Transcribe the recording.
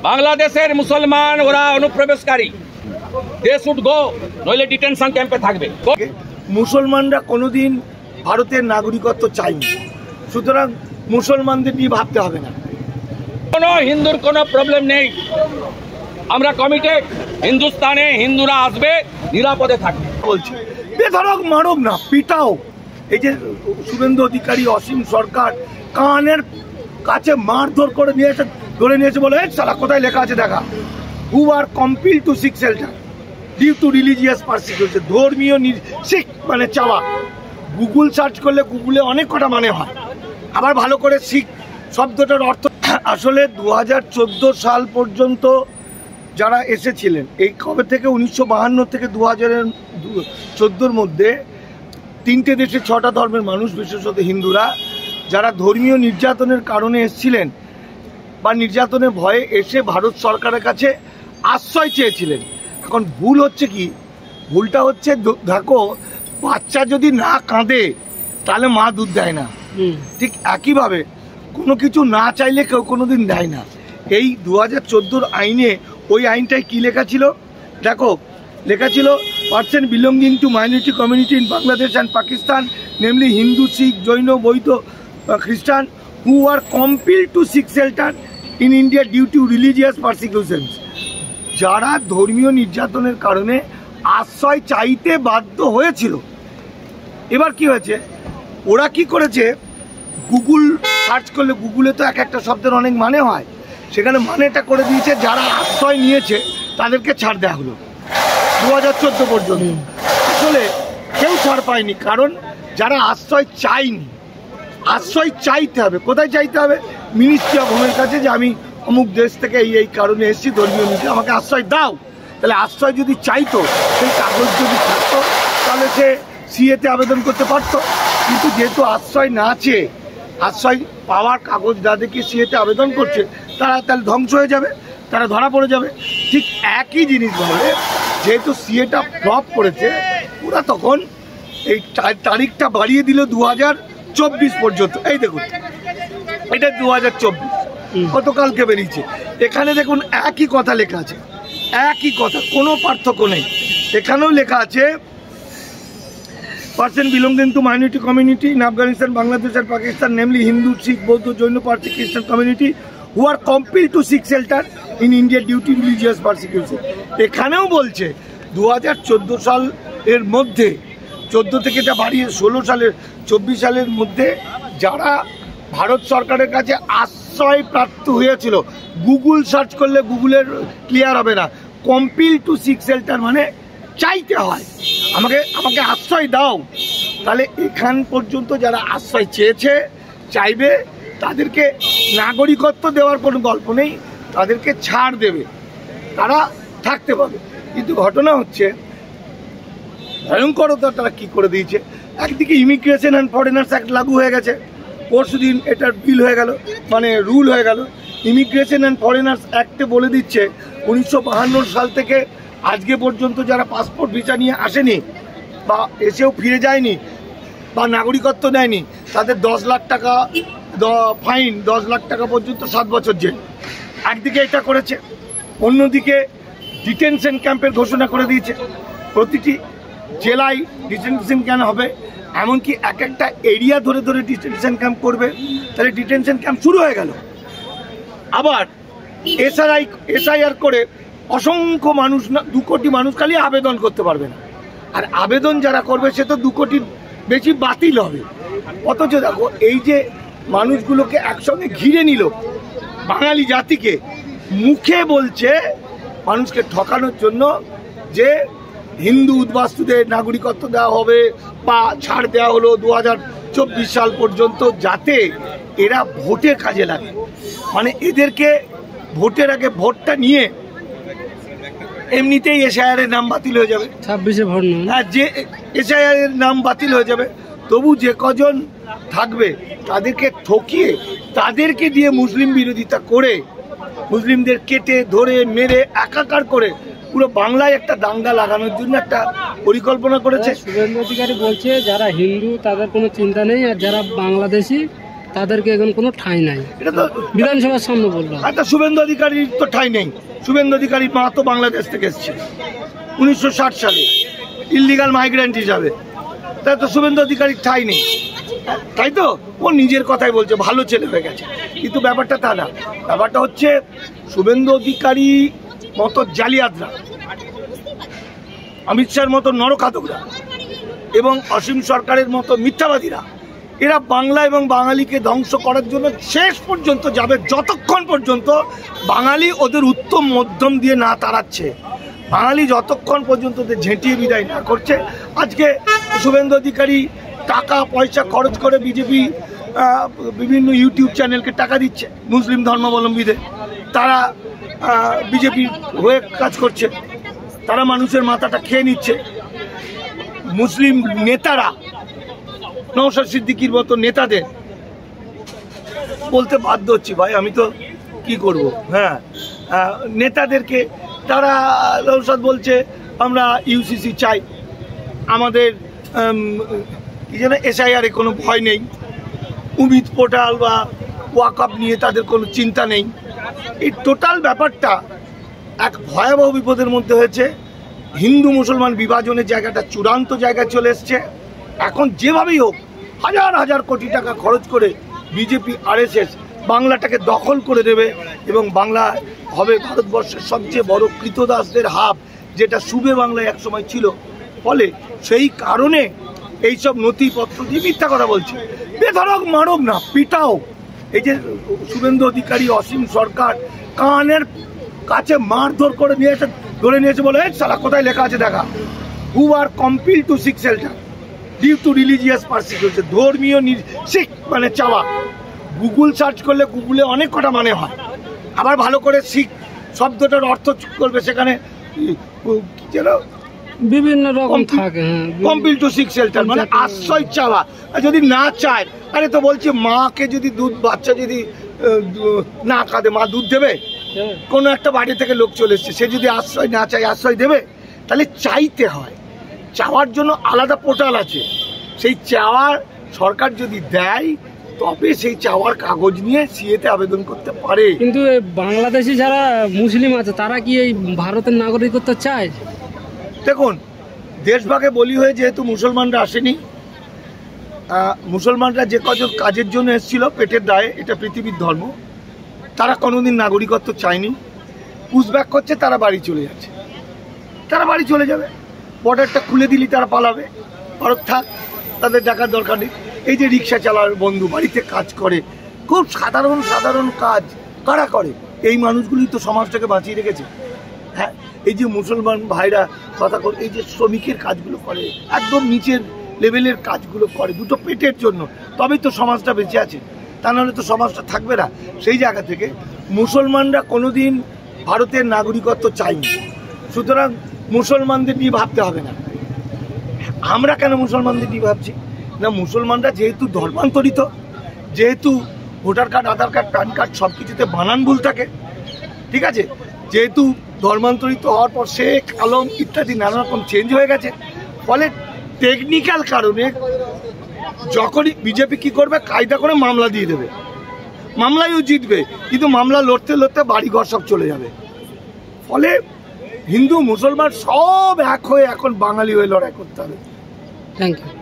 বাংলাদেশের মুসলমান ওরা অনুপ্রবেশকারী, দে শুড গো, নইলে ডিটেনশন ক্যাম্পে থাকবে। মুসলমানরা কোনোদিন ভারতের নাগরিকত্ব চায়নি, সুতরাং মুসলমানদের নিয়ে ভাবতে হবে না। কোনো হিন্দুর কোনো প্রবলেম নেই, আমরা কমিটেড। হিন্দুস্তানে হিন্দুরা আসবে, নিরাপদে থাকবে। বলছি বেধড়ক মারক না, পিটাও। এই যে শুভেন্দু অধিকারী, অসীম সরকার কানের কাছে মারধর করে নিয়েছে, ধরে নিয়েছে, বলে সালা কোথায় লেখা আছে দেখা, who are compelled to seek shelter due to religious persecution, ধর্মীয় শিখ মানে চাওয়া। গুগল সার্চ করলে গুগলে অনেক কটা মানে হয়। আবার ভালো করে শিখ শব্দটার অর্থ আসলে 2014 সাল পর্যন্ত যারা এসেছিলেন, এই কবে থেকে 1952 থেকে 2014 মধ্যে 3টে দেশে 6টা ধর্মের মানুষ, বিশেষত হিন্দুরা, যারা ধর্মীয় নির্যাতনের কারণে এসেছিলেন বা নির্যাতনের ভয়ে এসে ভারত সরকারের কাছে আশ্রয় চেয়েছিলেন। এখন ভুল হচ্ছে কি, ভুলটা হচ্ছে দেখো, বাচ্চা যদি না কাঁদে তাহলে মা দুধ দেয় না, ঠিক একইভাবে কোনো কিছু না চাইলে কেউ কোনোদিন দেয় না। এই 2014 আইনে ওই আইনটায় কি লেখা ছিল দেখো, লেখা ছিল person belonging to minority community in Bangladesh and Pakistan, namely Hindu, Sikh, Jain, Bauddha, খ্রিস্টান, who are compelled to seek shelter in India due to religious persecution, যারা ধর্মীয় নির্যাতনের কারণে আশ্রয় চাইতে বাধ্য হয়েছিল। এবার কি হয়েছে, ওরা কি করেছে, গুগল সার্চ করলে গুগলে তো এক একটা শব্দের অনেক মানে হয়, সেখানে মানেটা করে দিয়েছে যারা আশ্রয় নিয়েছে তাদেরকে ছাড় দেওয়া হলো 2014 পর্যন্ত। আসলে কেউ ছাড় পায়নি, কারণ যারা আশ্রয় চায়নি, আশ্রয় চাইতে হবে। কোথায় চাইতে হবে? মিনিস্ট্রি অফ হোমের কাছে, যে আমি অমুক দেশ থেকে এই কারণে এসেছি, ধর্মীয় নীতি, আমাকে আশ্রয় দাও। তাহলে আশ্রয় যদি চাইতো, সেই কাগজ যদি থাকতো, তাহলে সে সিএতে আবেদন করতে পারতো। কিন্তু যেহেতু আশ্রয় না চেয়ে, আশ্রয় পাওয়ার কাগজ না দেখে সিএতে আবেদন করছে, তারা তাহলে ধ্বংস হয়ে যাবে, তারা ধরা পড়ে যাবে। ঠিক একই জিনিস ভাবে, যেহেতু সিএটা ফ্লপ করেছে, ওরা তখন এই তারিখটা বাড়িয়ে দিল 2024 পর্যন্ত। এই দেখুন, এটা 2024, গতকালকে বেরিয়েছে। এখানে দেখুন একই কথা লেখা আছে, একই কথা, কোনো পার্থক্য নেই। এখানেও লেখা আছে person belonging to minority community in Afghanistan, Bangladesh আর পাকিস্তান, নেমলি হিন্দু, শিখ, বৌদ্ধ, জৈন, পার্সি, খ্রিস্টান community, who are compelled to seek shelter in India due to religious persecution. এখানেও বলছে 2014 সালের মধ্যে, 14 থেকে যা বাড়িয়ে 16 সালের 24 সালের মধ্যে যারা ভারত সরকারের কাছে আশ্রয় প্রাপ্ত হয়েছিল, গুগল সার্চ করলে গুগলের ক্লিয়ার হবে না, কম্পিল টু সিক শেল্টার মানে চাইতে হয়, আমাকে আশ্রয় দাও। তাহলে এখান পর্যন্ত যারা আশ্রয় চেয়েছে, চাইবে, তাদেরকে নাগরিকত্ব দেওয়ার কোনো গল্প নেই, তাদেরকে ছাড় দেবে, তারা থাকতে পারবে। কিন্তু ঘটনা হচ্ছে ভয়ঙ্করতা তারা কি করে দিয়েছে। একদিকে ইমিগ্রেশন অ্যান্ড ফরেনার্স অ্যাক্ট লাগু হয়ে গেছে, পরশুদিন এটার বিল হয়ে গেল, মানে রুল হয়ে গেল। ইমিগ্রেশন অ্যান্ড ফরেনার্স অ্যাক্টে বলে দিচ্ছে 1952 সাল থেকে আজকে পর্যন্ত যারা পাসপোর্ট ভিসা নিয়ে আসেনি বা এসেও ফিরে যায়নি বা নাগরিকত্ব নেয়নি, তাদের 10 লাখ টাকা ফাইন, 10 লাখ টাকা পর্যন্ত 7 বছর জেল। একদিকে এটা করেছে, অন্যদিকে ডিটেনশন ক্যাম্পের ঘোষণা করে দিয়েছে। প্রতিটি জেলায় ডিটেনশন ক্যাম্প হবে, এমনকি এক একটা এরিয়া ধরে ধরে ডিটেনশন ক্যাম্প করবে। তাহলে ডিটেনশন ক্যাম্প শুরু হয়ে গেল। আবার এসআইআর করে অসংখ্য মানুষ, না 2 কোটি মানুষ খালি আবেদন করতে পারবে না, আর আবেদন যারা করবে সে তো 2 কোটির বেশি বাতিল হবে। অথচ দেখো, এই যে মানুষগুলোকে একসঙ্গে ঘিরে নিল, বাঙালি জাতিকে, মুখে বলছে মানুষকে ঠকানোর জন্য যে হিন্দু উদ্বাস্তুদের নাগরিকত্ব দেওয়া হবে বা ছাড় দেওয়া হলো 2024 সাল পর্যন্ত, যাতে এরা ভোটের কাজে লাগে। মানে এদেরকে ভোটের আগে ভোটটা নিয়ে এমনিতেই এসআইআর এর নাম বাতিল হয়ে যাবে, 26-এ ভোট, হ্যাঁ, যে এসআইআর এর নাম বাতিল হয়ে যাবে। তবু যে কজন থাকবে তাদেরকে ঠকিয়ে, তাদেরকে দিয়ে মুসলিম বিরোধিতা করে, মুসলিমদের কেটে ধরে মেরে একাকার করে পুরো বাংলায় একটা দাঙ্গা লাগানোর জন্য একটা পরিকল্পনা করেছে। শুভেন্দু অধিকারী বলছে যারা হিন্দু তাদের কোনো চিন্তা নেই, আর যারা বাংলাদেশি তাদেরকে এখন কোনো ঠাঁই নাই। এটা তো বিধানসভার সামনে বললো। আচ্ছা, শুভেন্দু অধিকারীর তো ঠাঁই নেই। শুভেন্দু অধিকারীর মা তো বাংলাদেশ থেকে এসছে 1960 সালে ইললিগাল মাইগ্রেন্ট হিসাবে। তাই তো শুভেন্দু অধিকারীর ঠাঁই নেই, তাই তো? ও নিজের কথাই বলছে ভালো ছেলে হয়ে গেছে, কিন্তু ব্যাপারটা তা না। ব্যাপারটা হচ্ছে শুভেন্দু অধিকারী মতো জালিয়াতরা, অমিত শাহর মতো নরখাদকরা এবং অসীম সরকারের মতো মিথ্যাবাদীরা, এরা বাংলা এবং বাঙালিকে ধ্বংস করার জন্য শেষ পর্যন্ত যাবে, যতক্ষণ পর্যন্ত বাঙালি ওদের উত্তম মধ্যম দিয়ে না তাড়াচ্ছে, বাঙালি যতক্ষণ পর্যন্ত ওদের ঝেঁটিয়ে বিদায় না করছে। আজকে শুভেন্দু অধিকারী টাকা পয়সা খরচ করে বিজেপি বিভিন্ন ইউটিউব চ্যানেলকে টাকা দিচ্ছে, মুসলিম ধর্মাবলম্বীদের, তারা বিজেপি হয়ে কাজ করছে, তারা মানুষের মাথাটা খেয়ে নিচ্ছে। মুসলিম নেতারা, নওশাদ সিদ্দিকীর মতো নেতাদের বলতে বাধ্য হচ্ছি, ভাই আমি তো কি করব, হ্যাঁ, নেতাদেরকে তারা, নওশাদ বলছে আমরা ইউসিসি চাই, আমাদের কি যেন SIR-এ কোনো ভয় নেই, উমিদ পোর্টাল বা ওয়াকআপ নিয়ে তাদের কোনো চিন্তা নেই। এই টোটাল ব্যাপারটা এক ভয়াবহ বিপদের মধ্যে হয়েছে। হিন্দু মুসলমান বিভাজনের জায়গাটা চূড়ান্ত জায়গায় চলে এসছে। এখন যেভাবেই হোক হাজার হাজার কোটি টাকা খরচ করে বিজেপি RSS বাংলাটাকে দখল করে দেবে এবং বাংলা হবে ভারতবর্ষের সবচেয়ে বড় কৃতদাসদের হাব, যেটা সুবে বাংলায় একসময় ছিল। ফলে সেই কারণে এইসব নথিপত্র দিয়ে মিথ্যা কথা বলছে। বেধড়ক মারব না, পিটাও। এই যে শুভেন্দু অধিকারী, অসীম সরকার কানের কাছে মারধর করে নিয়ে এসে ধরে নিয়েছে, বলে সালা কোথায় লেখা আছে দেখা, who are compelled to seek shelter due to religious persecution, ধর্মীয় শিখ মানে চাওয়া। গুগল সার্চ করলে গুগলে অনেক কটা মানে হয়, আবার ভালো করে শিখ শব্দটার অর্থ করবে, সেখানে যেন বিভিন্ন রকম থাকে। কম্পিল টু সিক শেল্টার মানে আশ্রয় চাওয়া। আর যদি না চায়, আরে তো বলছি মাকে যদি দুধ, বাচ্চা যদি না কাঁদে, মা দুধ দেবে? কোনো একটা বাড়ি থেকে লোক চলে এসছে, সে যদি আশ্রয় না চায় আশ্রয় দেবে? তাহলে চাইতে হয়, চাওয়ার জন্য আলাদা পোর্টাল আছে। সেই চাওয়ার সরকার যদি দেয়, তবে সেই চাওয়ার কাগজ নিয়ে সিএতে আবেদন করতে পারে। কিন্তু বাংলাদেশি যারা মুসলিম আছে, তারা কি এই ভারতের নাগরিকত্ব চায়? দেখুন, দেশভাগে বলি হয়ে যেহেতু মুসলমানরা আসেনি, মুসলমানরা যে কজন কাজের জন্য এসেছিল পেটের দায়ে, এটা পৃথিবীর ধর্ম, তারা কোনোদিন নাগরিকত্ব চায়নি। পুশব্যাক করছে, তারা বাড়ি চলে যাচ্ছে, তারা বাড়ি চলে যাবে। বর্ডারটা খুলে দিলি তারা পালাবে, ভারত থাক, তাদের দেখার দরকার নেই। এই যে রিক্সা চালার বন্ধু, বাড়িতে কাজ করে, খুব সাধারণ সাধারণ কাজ কারা করে? এই মানুষগুলি তো সমাজটাকে বাঁচিয়ে রেখেছে। হ্যাঁ, এই যে মুসলমান ভাইরা কথা করে, এই যে শ্রমিকের কাজগুলো করে, একদম নিচের লেভেলের কাজগুলো করে দুটো পেটের জন্য, তবেই তো সমাজটা বেঁচে আছে, তা নাহলে তো সমাজটা থাকবে না। সেই জায়গা থেকে মুসলমানরা কোনোদিন ভারতের নাগরিকত্ব চায়নি, সুতরাং মুসলমানদের নিয়ে ভাবতে হবে না। আমরা কেন মুসলমানদের নিয়ে ভাবছি না? মুসলমানরা যেহেতু ধর্মান্তরিত, যেহেতু ভোটার কার্ড, আধার কার্ড, প্যান কার্ড সব কিছুতে বানান ভুল থাকে, ঠিক আছে, যেহেতু ধর্মান্তরিত হওয়ার পর শেখ আলম ইত্যাদি নানা রকম চেঞ্জ হয়ে গেছে, ফলে টেকনিক্যাল কারণে যখনই বিজেপি কি করবে, কায়দা করে মামলা দিয়ে দেবে, মামলায়ও জিতবে, কিন্তু মামলা লড়তে লড়তে বাড়িঘর সব চলে যাবে। ফলে হিন্দু মুসলমান সব এক হয়ে এখন বাঙালি হয়ে লড়াই করতে হবে। Thank you.